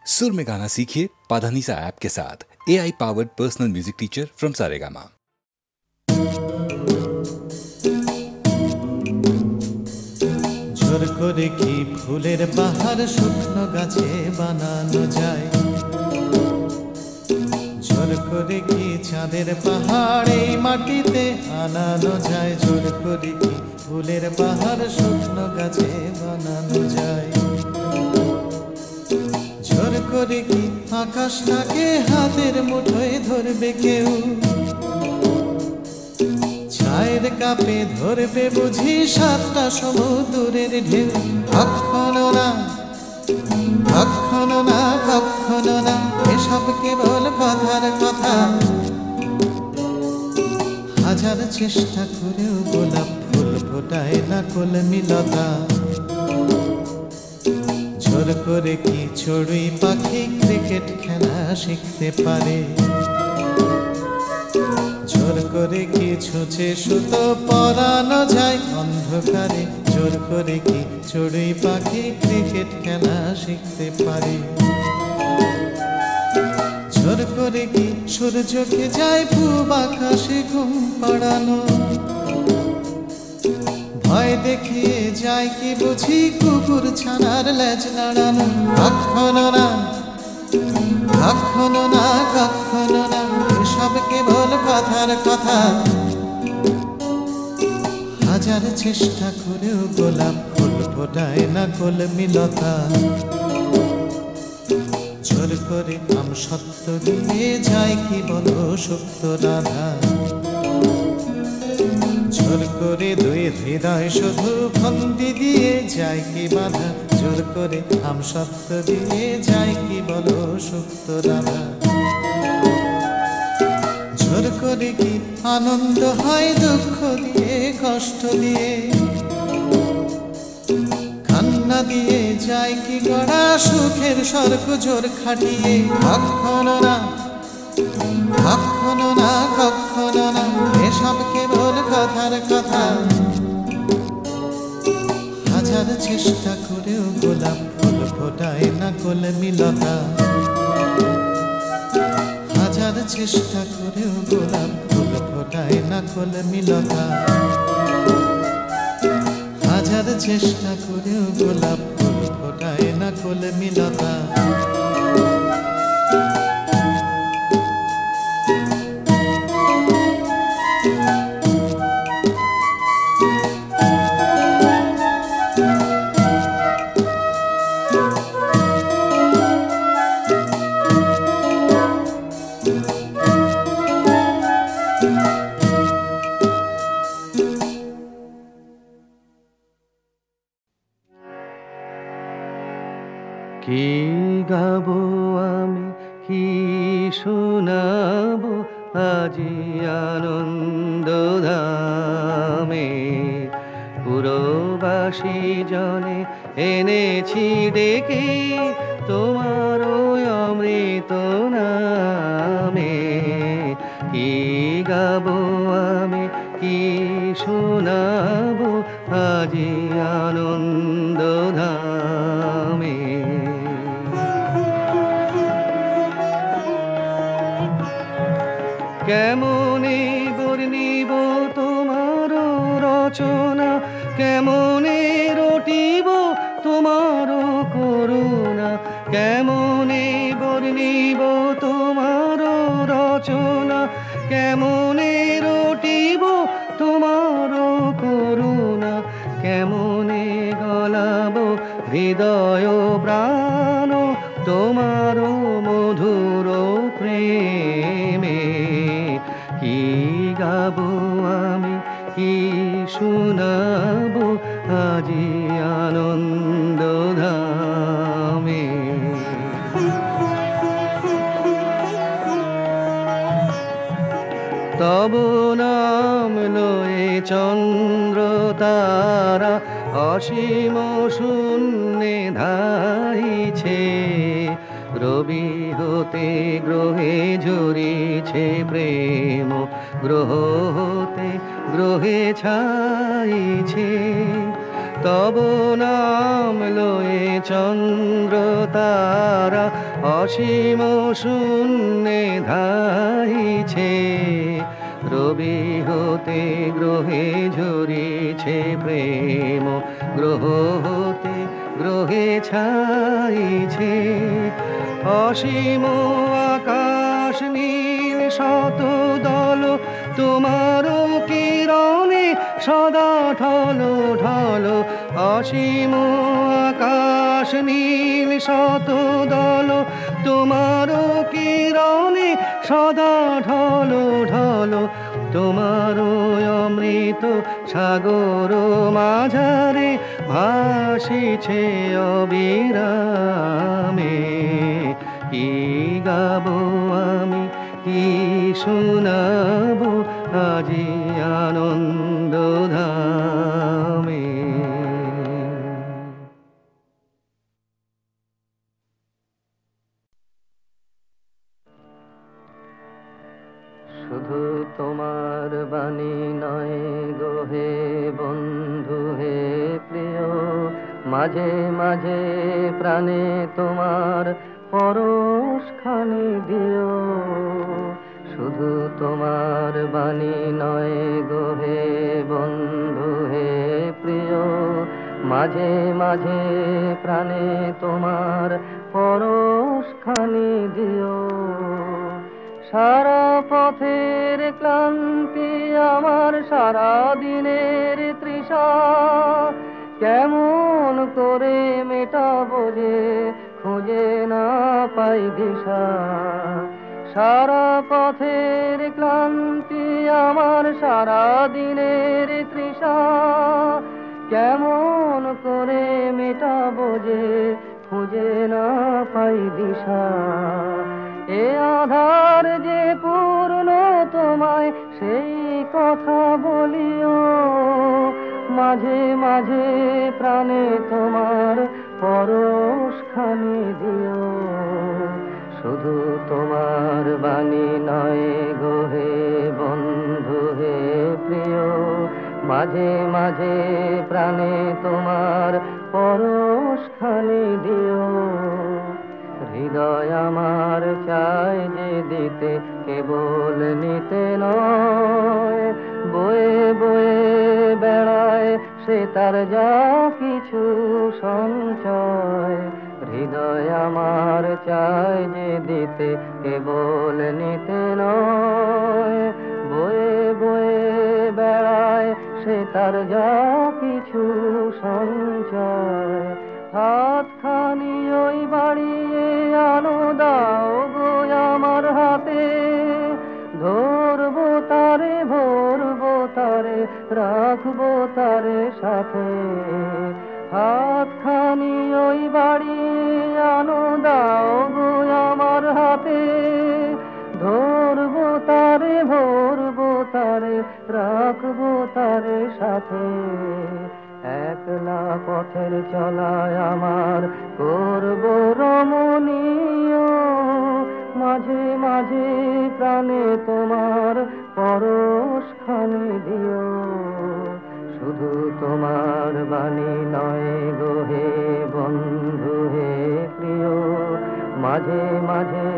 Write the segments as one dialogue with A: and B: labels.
A: सुर में गाना सीखिए पाधानीसा ऐप के साथ। AI powered personal music teacher from Saregama.
B: ঝড় করে কি ফুলের বাহার শুকনো গাছে বানানো যায়, ঝড় করে কি চাঁদের পাহাড় এই মাটিতে আনানো যায়, ঝড় করে কি ফুলের বাহার শুকনো গাছে বানানো যায়, ঝড় করে কি আকাশটাকে হাতের মুঠোয় ধরবে কেউ, ছায়ের কাপে ধরবে বুঝি সাতটা সমুদ্রের ঢেউ। কখনো না কখনো না কখনো না, এসব কেবল কথার কথা, হাজার চেষ্টা করেও গোলাপ ফুল ফোটায় না কলমিলতা, ঝড় করে কি চড়ুই পাখি ক্রিকেট খেলা শিখতে পারে, জোর করে কি ছুঁচে সুতো পরানো যায় অন্ধকারে, জোর করে কি চড়ুই পাখি ক্রিকেট খেলা শিখতে পারে, জোর করে কি সূর্যকে যায় পূব আকাশে ঘুম পাড়ানো, ভয় দেখিয়ে যায় কি বুঝি কুকুর ছানার লেজ নাড়ানো। কখনো না কখনো না কখনো না, এসব কেবল কথার কথা, হাজার চেষ্টা করেও গোলাপ ফুল ফোটায় না কলমিলতা, জোর করে আম সত্য দিয়ে যায় কি বলো সুপ্ত রাধা, জোর করে দুই হৃদয় শুধু ফন্দি দিয়ে যায় কি বাধা, জোর করে আম সত্য দিয়ে যায় কি বলো সুপ্ত রাধা, জোর করে কি আনন্দ হয় দুঃখ দিয়ে কষ্ট দিয়ে, কান্না দিয়ে যায় কি গড়া সুখের স্বর্গ জোর খাটিয়ে। কখনো না কখনো না কখনো না, এসব কেবল কথার কথা, হাজার চেষ্টা করেও গোলাপ ফুল ফোটায় না কলমিলতা, হাজার চেষ্টা করেও গোলাপ ফুল ফোটায় না কলমিলতা, হাজার চেষ্টা করেও গোলাপ ফুল ফোটায় না কলমিলতা।
C: কি গাবো আমি কি শোনাবো আজি আনন্দ ধামে, পুরবাসী জনে এনেছি ডেকে তোমার অমৃত নামে। কি গাবো আমি কি শোনাবো আজি আনন্দ ধামে। কেমনে বর্ণিব তোমার রচনা, কেমনে রটিব তোমার করুণা, কেমনে বর্ণিব তোমার রচনা, কেমনে রটিব তোমার করুণা, কেমনে গলাব হৃদয় প্রাণ তোমার মধুর প্রেমে। কি গাবো আমি কি শোনাবো আজি আনন্দ ধামে। তব নাম লয়ে চন্দ্র তারা অসীম শূন্যে ধাইছে, রবি হতে গ্রহে ঝরিছে প্রেম, গ্রহ হতে গ্রহে ছাইছে। তব নাম লয়ে চন্দ্র তারা অসীম শূন্যে ধাইছে, রবি হতে গ্রহে ঝরিছে প্রেম, গ্রহ হতে গ্রহে ছাইছে। অসীম আকাশ নীল শত দল তোমার কিরণে সদা ঢল ঢল, অসীম আকাশ নীল শত দল তোমার কিরণে সদা ঢল ঢল। তোমার অমৃত সাগর মাঝারে ভাসিছে অবিরামে, কি গাবো আমি কি শোনাবো আজি আনন্দ ধামে। শুধু তোমার বাণী নয় গো হে বন্ধু হে প্রিয়, মাঝে মাঝে প্রাণে তোমার পরশখানি দিও। শুধু তোমার বাণী নয় গো হে বন্ধু হে প্রিয়, মাঝে মাঝে প্রাণে তোমার পরশখানি দিও। সারা পথের ক্লান্তি আমার সারা দিনের তৃষা, কেমন করে মেটাবো যে খুঁজে না পাই দিশা। সারা পথের ক্লান্তি আমার সারা দিনের তৃষা, কেমন করে মেটাবো যে খুঁজে না পাই দিশা। এ আধার যে পূর্ণ তোমায় সেই কথা বলিও, মাঝে মাঝে প্রাণে তোমার পরশখানি দিও। শুধু তোমার বাণী নয় গো হে বন্ধু হে প্রিয়, মাঝে মাঝে প্রাণে তোমার পরশখানি দিও। হৃদয় আমার চাই যে দিতে, কেবল নিতে নয়, বয়ে বয়ে বেড়ায় সে তার যা কিছু সঞ্চয়। হৃদয় আমার চাই যে দিতে, কেবল নিতে নয়, বয়ে বয়ে বেড়ায় সে তার যা কিছু সঞ্চয়। হাতখানি ওই বাড়িয়ে আনো দাও গো আমার হাতে, ধরবো তারে ভরবো তারে রাখবো তারে সাথে। হাতখানি ওই বাড়িয়ে আনো দাও গো আমার হাতে, ধরবো তারে ভরবো তারে রাখবো তারে সাথে। একলা পথের চলায় আমার করব রমণীয়, মাঝে মাঝে প্রাণে তোমার পরশখানি দিও। শুধু তোমার বাণী নয় গো হে বন্ধু হে প্রিয়, মাঝে মাঝে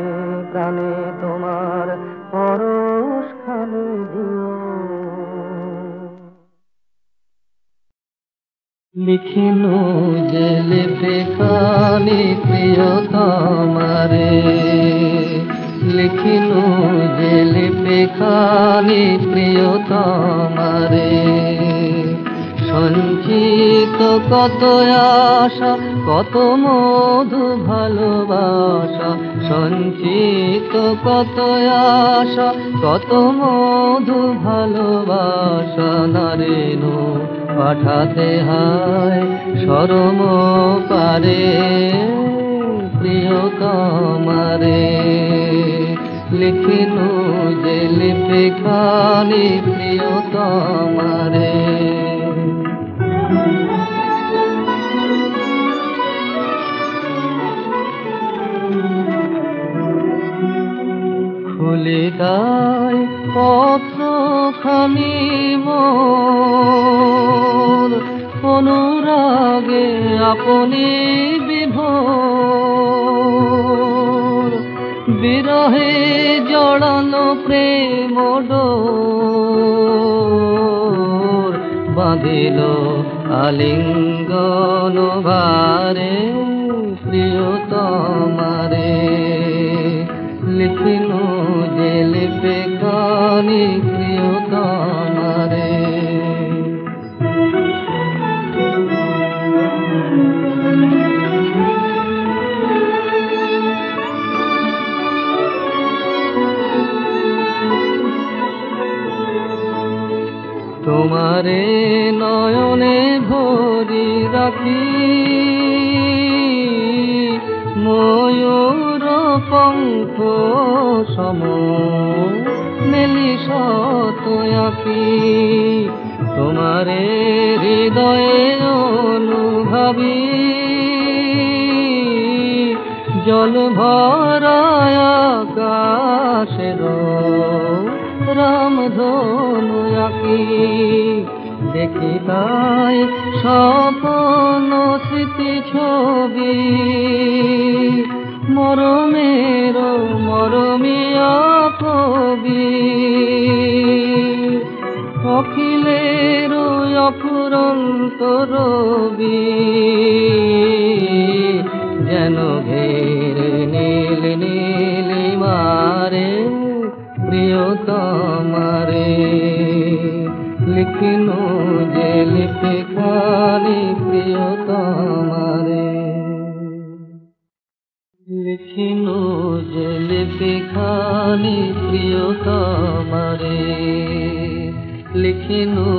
C: প্রাণে তোমার পরশখানি দিও। লিখিনু যে লিপে খানি প্রিয় তোমারে, লিখিনু যে লিপে খানি প্রিয় তোমারে। সঞ্চিত কত আশা কত মধু ভালোবাসা, সঞ্চিত কত আশা কত মধু ভালোবাসা। নারেনু পাঠাতে হয় শরম পারে প্রিয় তোমারে। লিখিনু যে লিপে খানি প্রিয় তোমারে। খুলে দায় পত্রখানি মোর, ও অনুরাগে আপনি বিভোর, বিরহে জড়ানো প্রেম ডোর বাঁধিল আলিঙ্গন ভারে প্রিয়তমারে। লিখিনু যে লিপে কানি প্রিয়তমারে। তোমারে নয়নে ভরি রাখি, ময়ূর পঙ্খ সম মেলি শত আঁকি। তোমারে হৃদয়ে অনুভাবি, জল ভরায় আকাশের রামধনু আঁকি। দেখি তাই স্বপ্ন স্মৃতি ছবি, মরমের মরমিয়া কবি। অখিলের অফুরন্ত রবি, যেন ঘেরে নীল নীলিমারে প্রিয়তমারে। লিখিনু যে লিপি খানি প্রিয়তমারে। লিখিনু যে লিপি খানি প্রিয়তমারে। লিখিনু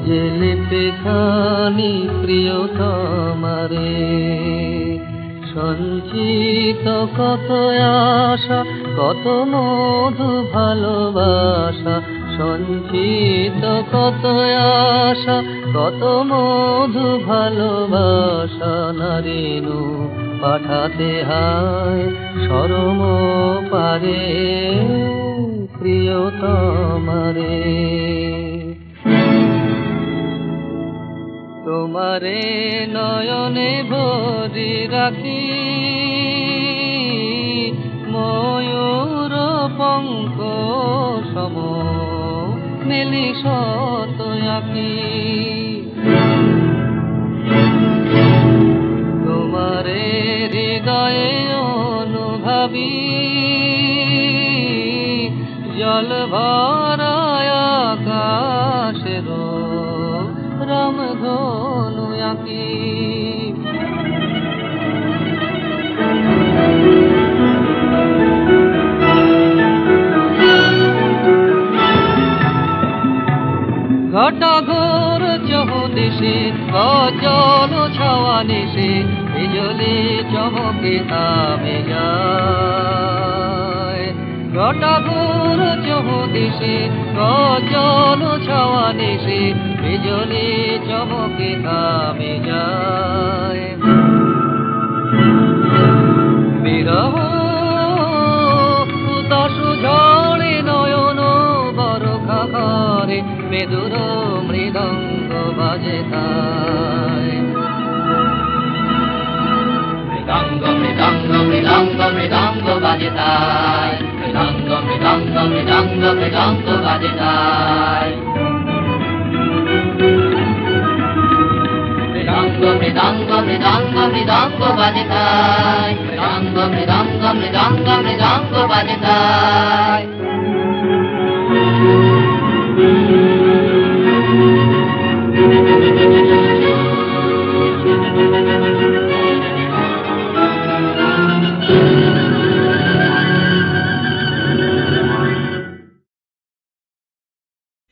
C: যে লিপি খানি প্রিয়তমারে। সঞ্চিত কত আশা, কত মধু ভালোবাসা। সঞ্চিত কত আশা, কত মধু ভালোবাসা। নারিনু পাঠাতে হায় শরম পারে প্রিয়তমারে। তোমারে নয়নে ভরি রাখি, ময়ূর পঙ্খ সম মেলি শত আঁকি। তোমারে হৃদয়ে অনুভাবি, জল ভরায় আকাশের রামধনু আঁকি। ঘটা ঘোর চৌদিশে গজল ছাওয়া নিশে, বিজলি চমকে থামে যায়। ঘটা ঘোর চৌদিশে গজল ছাওয়া নিশে, বিজলি চমকে থামে যায়। বিরহ দশ ঝড়ে নয়ন বরখা ঘরে, মেদুর মৃদঙ্গ বাজে তাই। মৃদঙ্গ মৃদঙ্গ মৃদঙ্গ মৃদঙ্গ বাজে তাই। মৃদঙ্গ মৃদঙ্গ মৃদঙ্গ মৃদঙ্গ বাজে তাই। মৃদঙ্গ মৃদঙ্গ মৃদঙ্গ মৃদঙ্গ বাজে তাই। মৃদঙ্গ মৃদঙ্গ মৃদঙ্গ মৃদঙ্গ বাজে তাই।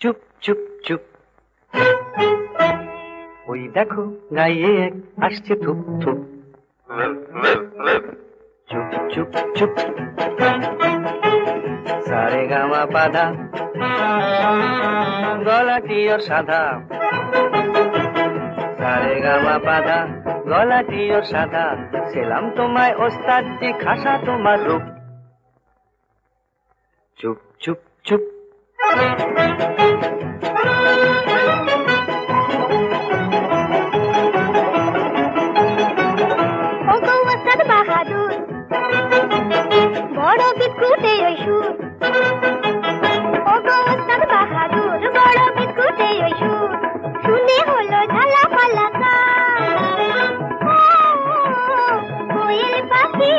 D: চুপ চুপ চুপ, ওই দেখো গায়ে এক আসছে থুপ থুপ। চুপ চুপ চুপ, সারে গামা পাধা, গলাটিও সাদা। সারে গামা পাধা, গলাটিও সাদা। সেলাম তোমায় ওস্তাদ জি, খাসা তোমার রূপ। চুপ চুপ চুপ,
E: সুর ও গো ওস্তাদ বাহাদুর বড় বিস্কুটে ওই সুর শুনে হলো ঝালা পালা কোয়েল পাখি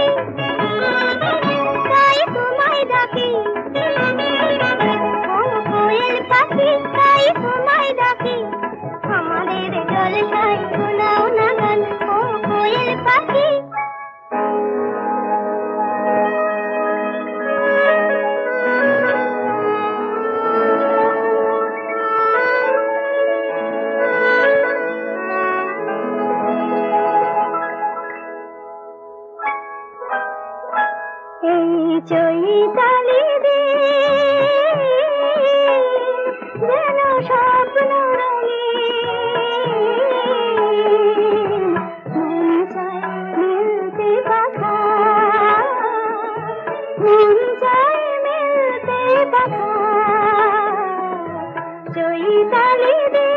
E: তাই তোমায় ডাকি কোয়েল পাখি তাই তোমায় ডাকি আমাদের জলসায় শোনাও না গান ও কোয়েল পাখি চৈতালি রে যেন স্বপ্ন রঙিন মন চায় মিলতে পাখা মন চায় মিলতে পাখা চৈতালি রে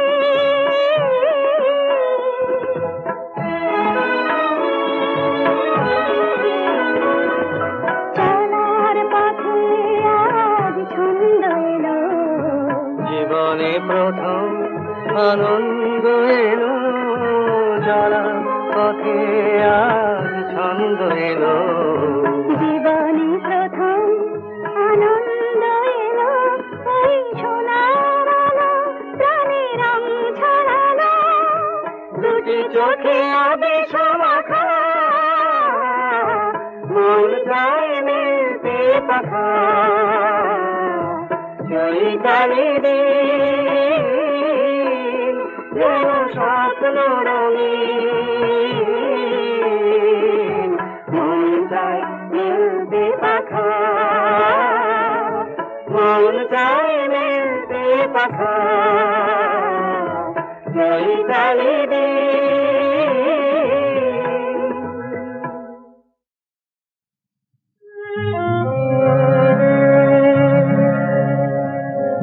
D: জীবনে প্রথম আনন্দ এলো চলা পথে আজ ছন্দ এলো
E: জীবনে প্রথম আনন্দ এলো এই সোনার আলো প্রাণে রং ছড়ালো দুটি চোখে আবেশ মাখা
D: মন চায় মিলতে পাখা চৈতালি দিন যেন স্বপ্ন রঙিন মন চায় মিলতে পাখা মন চায় মিলতে পাখা চৈতালি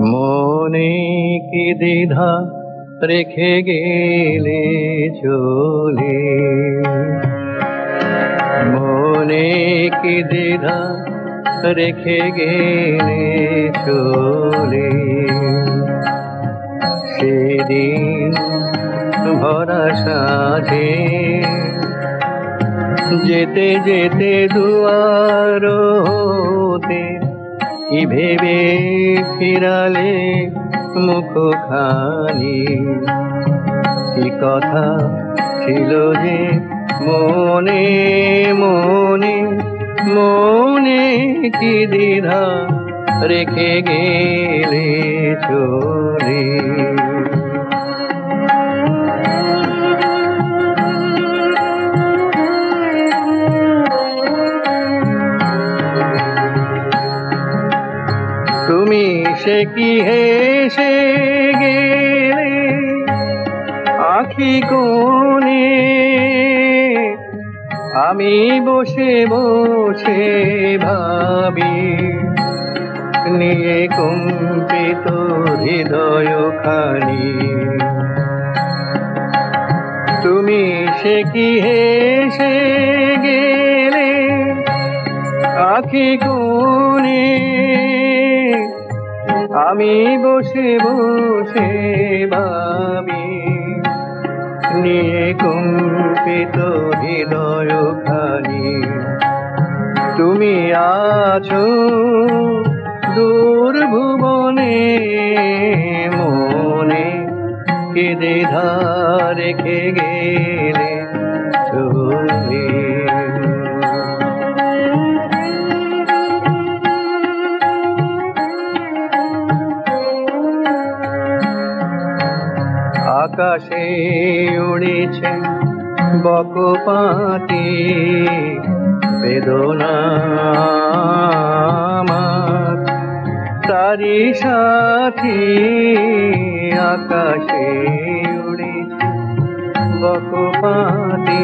F: মনে কি দ্বিধা রেখে গেলে চলে মনে কি দ্বিধা রেখে গেলে চলে সেদিন ভরা সাজে যেতে যেতে দুয়ার হতে কি ভেবে ফিরালে মুখখানি কি কথা ছিল যে মনে মনে মনে কি দ্বিধা রেখে গেলে চলে তুমি সে কি হেসে গেলে আখি কোণে আমি বসে বসে ভাবি নিয়ে কম্পিত হৃদয় খানি তুমি সে কি হেসে গেলে আখি কোণে আমি বসে বসে ভাবি নিয়ে কম্পিত হৃদয় খানি তুমি আছো দূর ভুবনে মনে কি দ্বিধা রেখে গেলে চলে আকাশে উড়েছে বকপাতি বেদনা আমার তারি সাথী আকাশে উড়েছে বকপাতি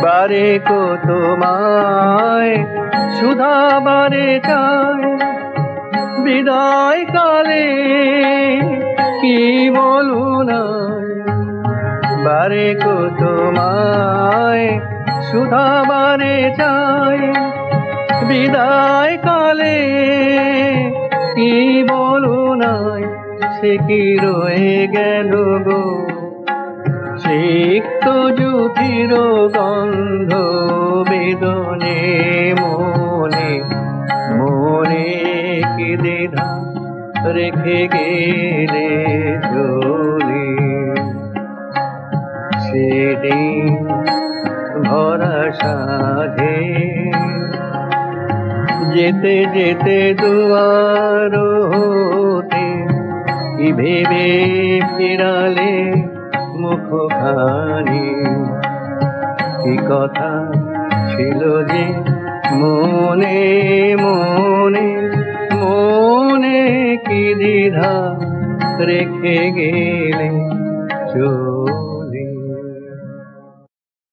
F: বারে কো তোমায় সুধা বারে চায় বিদায় কালে কি বলু না বারে কো তোমায় সুধা বারে চাই বিদায় কালে কি বলো নাই, সে কি রয়ে গেল গো সিক্ত জুথির গন্ধ বেদনে মনে মনে কি দ্বিধা রেখে গেলে চলে। সেদিন ভরা সাধে যেতে যেতে দুয়ার হতে কি ভেবে ফিরালে মুখখানি, কি কথা ছিল যে মনে মনে মনে কি দ্বিধা রেখে গেলে চলে।